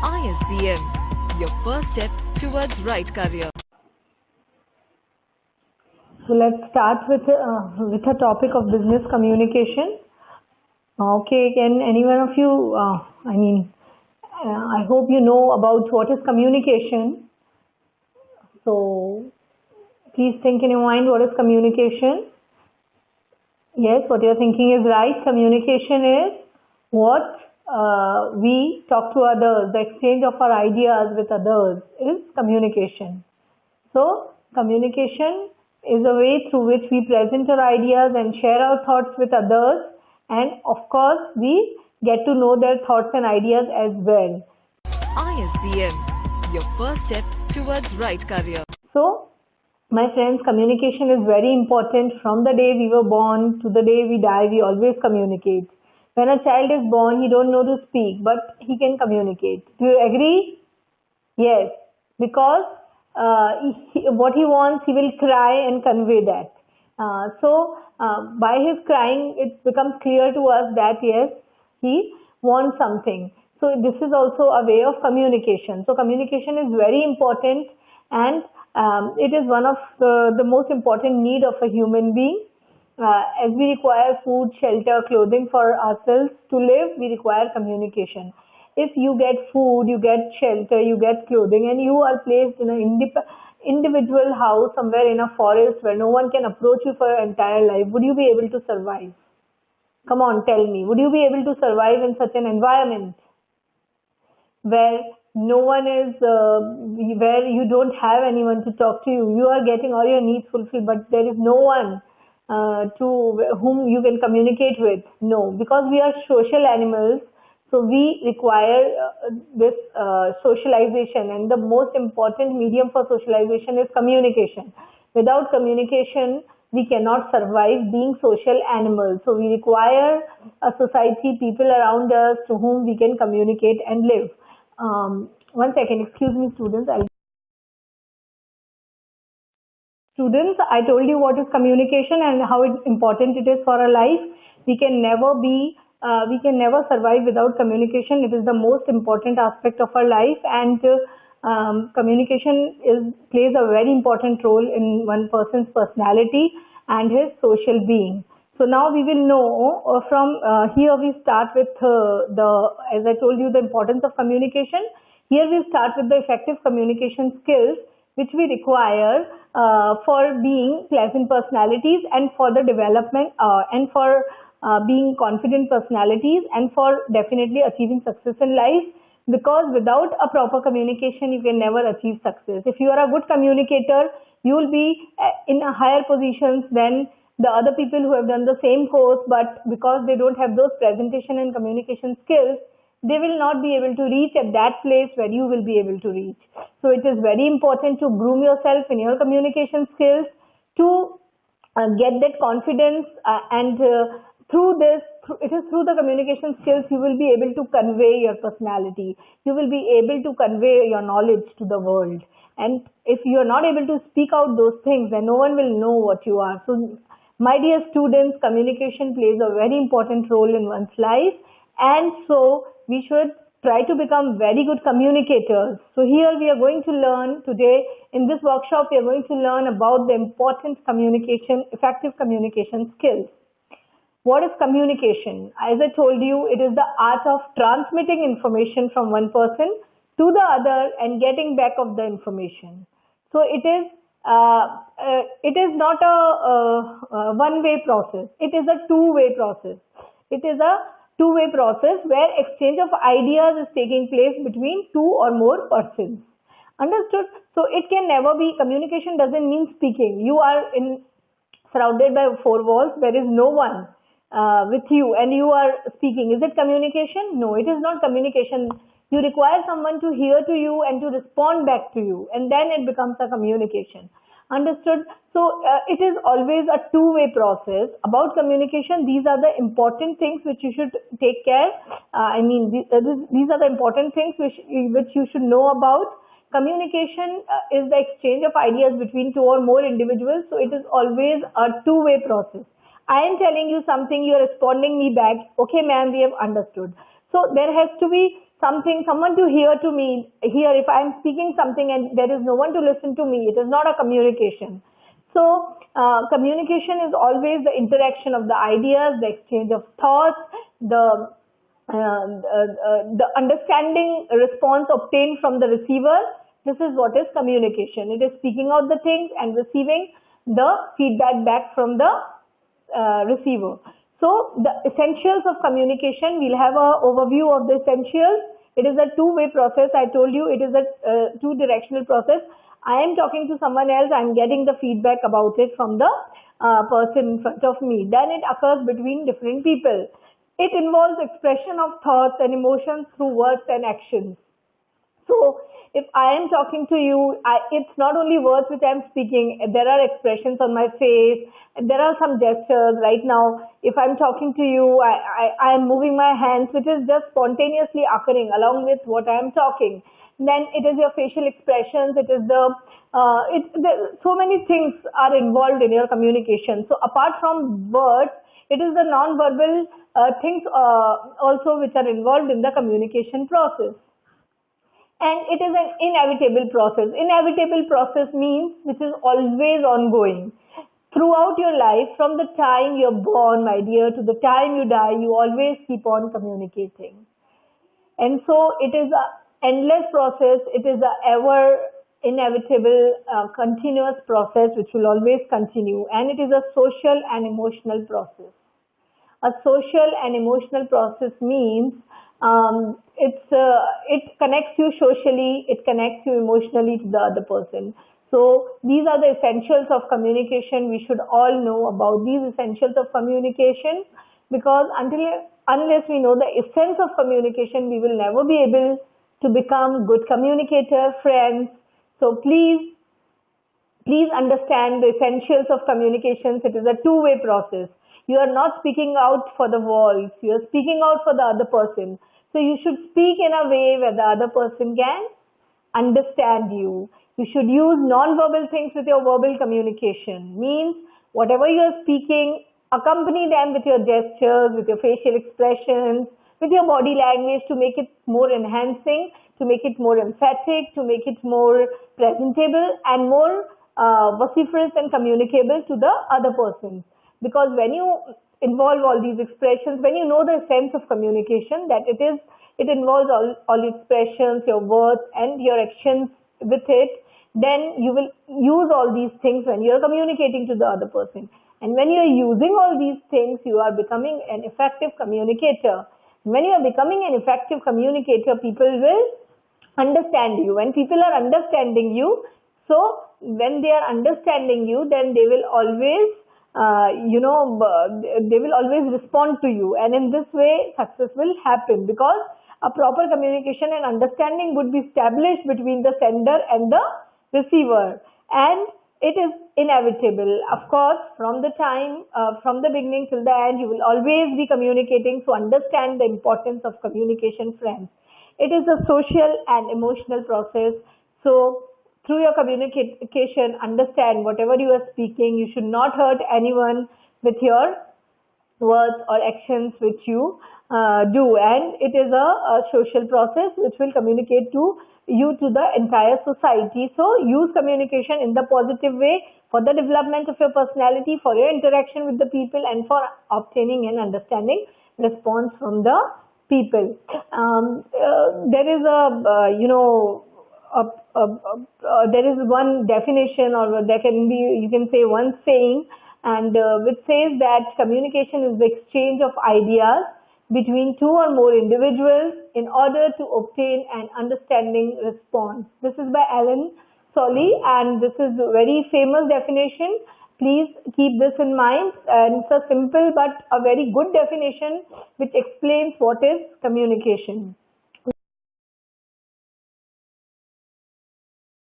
ISBM, your first step towards right career. So let's start with a topic of business communication. Okay, can any one of you, I hope you know about what is communication. So please think in your mind, what is communication? Yes, what you're thinking is right. Communication is what we talk to others. The exchange of our ideas with others is communication. So communication is a way through which we present our ideas and share our thoughts with others, and of course we get to know their thoughts and ideas as well. ISBM, your first step towards right career. So my friends, communication is very important. From the day we were born to the day we die, we always communicate. When a child is born, he don't know to speak, but he can communicate. Do you agree? Yes, because what he wants, he will cry and convey that. By his crying, it becomes clear to us that yes, he wants something. So this is also a way of communication. So communication is very important, and it is one of the most important need of a human being. As we require food, shelter, clothing for ourselves to live, we require communication. If you get food, you get shelter, you get clothing, and you are placed in an individual house somewhere in a forest where no one can approach you for your entire life, would you be able to survive? Come on, tell me. Would you be able to survive in such an environment where no one is, where you don't have anyone to talk to you? You are getting all your needs fulfilled, but there is no one to whom you can communicate with. No, because we are social animals. So we require this socialization, and the most important medium for socialization is communication. Without communication, we cannot survive being social animals. So we require a society, people around us to whom we can communicate and live. One second, excuse me, students. Students, I told you what is communication and how important it is for our life. We can never survive without communication. It is the most important aspect of our life, and communication plays a very important role in one person's personality and his social being. So now we will know from here we start with as I told you, the importance of communication. Here we start with the effective communication skills which we require for being pleasant personalities, and for the development and for being confident personalities, and for definitely achieving success in life. Because without a proper communication, you can never achieve success. If you are a good communicator, you will be in a higher positions than the other people who have done the same course, but because they don't have those presentation and communication skills, they will not be able to reach at that place where you will be able to reach. So it is very important to groom yourself in your communication skills to get that confidence, and through this, it is through the communication skills you will be able to convey your personality. You will be able to convey your knowledge to the world. And if you are not able to speak out those things, then no one will know what you are. So my dear students, communication plays a very important role in one's life, and so we should try to become very good communicators. So here we are going to learn today, in this workshop, we are going to learn about the important effective communication skills. What is communication? As I told you, it is the art of transmitting information from one person to the other and getting back of the information. So it is not a one-way process. It is a two-way process. It is a two-way process where exchange of ideas is taking place between two or more persons. Understood? So it can never be, communication doesn't mean speaking. You are surrounded by four walls. There is no one with you and you are speaking. Is it communication? No, it is not communication. You require someone to hear to you and to respond back to you, and then it becomes a communication. Understood? So it is always a two-way process. About communication, these are the important things which you should take care. These are the important things which you should know about. Communication is the exchange of ideas between two or more individuals. So it is always a two-way process. I am telling you something, you are responding me back. Okay, ma'am, we have understood. So there has to be someone to hear to me. Here, if I am speaking something and there is no one to listen to me, it is not a communication. So, communication is always the interaction of the ideas, the exchange of thoughts, the understanding response obtained from the receiver. This is what is communication. It is speaking out the things and receiving the feedback back from the receiver. So the essentials of communication, we'll have an overview of the essentials. It is a two-way process. I told you it is a two-directional process. I am talking to someone else, I'm getting the feedback about it from the person in front of me. Then it occurs between different people. It involves expression of thoughts and emotions through words and actions. So if I am talking to you, it's not only words which I'm speaking, there are expressions on my face, there are some gestures. Right now, if I'm talking to you, I am moving my hands, which is just spontaneously occurring along with what I am talking. Then it is your facial expressions, it is so many things are involved in your communication. So apart from words, it is the non-verbal things also which are involved in the communication process. And it is an inevitable process. Inevitable process means which is always ongoing. Throughout your life, from the time you're born, my dear, to the time you die, you always keep on communicating. And so it is an endless process. It is an ever inevitable, continuous process which will always continue. And it is a social and emotional process. A social and emotional process means it connects you socially, it connects you emotionally to the other person. So these are the essentials of communication. We should all know about these essentials of communication, because unless we know the essence of communication, we will never be able to become good communicator, friends. So please understand the essentials of communications. It is a two-way process. You are not speaking out for the walls. You are speaking out for the other person. So you should speak in a way where the other person can understand you. You should use non-verbal things with your verbal communication. Means whatever you are speaking, accompany them with your gestures, with your facial expressions, with your body language to make it more enhancing, to make it more emphatic, to make it more presentable and more vociferous and communicable to the other person. Because when you involve all these expressions, when you know the sense of communication, that it involves all the expressions, your words and your actions with it, then you will use all these things when you are communicating to the other person. And when you are using all these things, you are becoming an effective communicator. When you are becoming an effective communicator, people will understand you. When people are understanding you, so when they are understanding you, then they will always they will always respond to you, and in this way success will happen, because a proper communication and understanding would be established between the sender and the receiver, and it is inevitable. Of course, from the beginning till the end, you will always be communicating. So understand the importance of communication, friends. It is a social and emotional process. So through your communication, understand whatever you are speaking. You should not hurt anyone with your words or actions which you do. And it is a social process which will communicate to you, to the entire society. So use communication in the positive way for the development of your personality, for your interaction with the people, and for obtaining and understanding response from the people. There is there is one definition, or there can be, you can say, one saying, and which says that communication is the exchange of ideas between two or more individuals in order to obtain an understanding response. This is by Alan Solly, and this is a very famous definition. Please keep this in mind, and it's a simple but a very good definition which explains what is communication.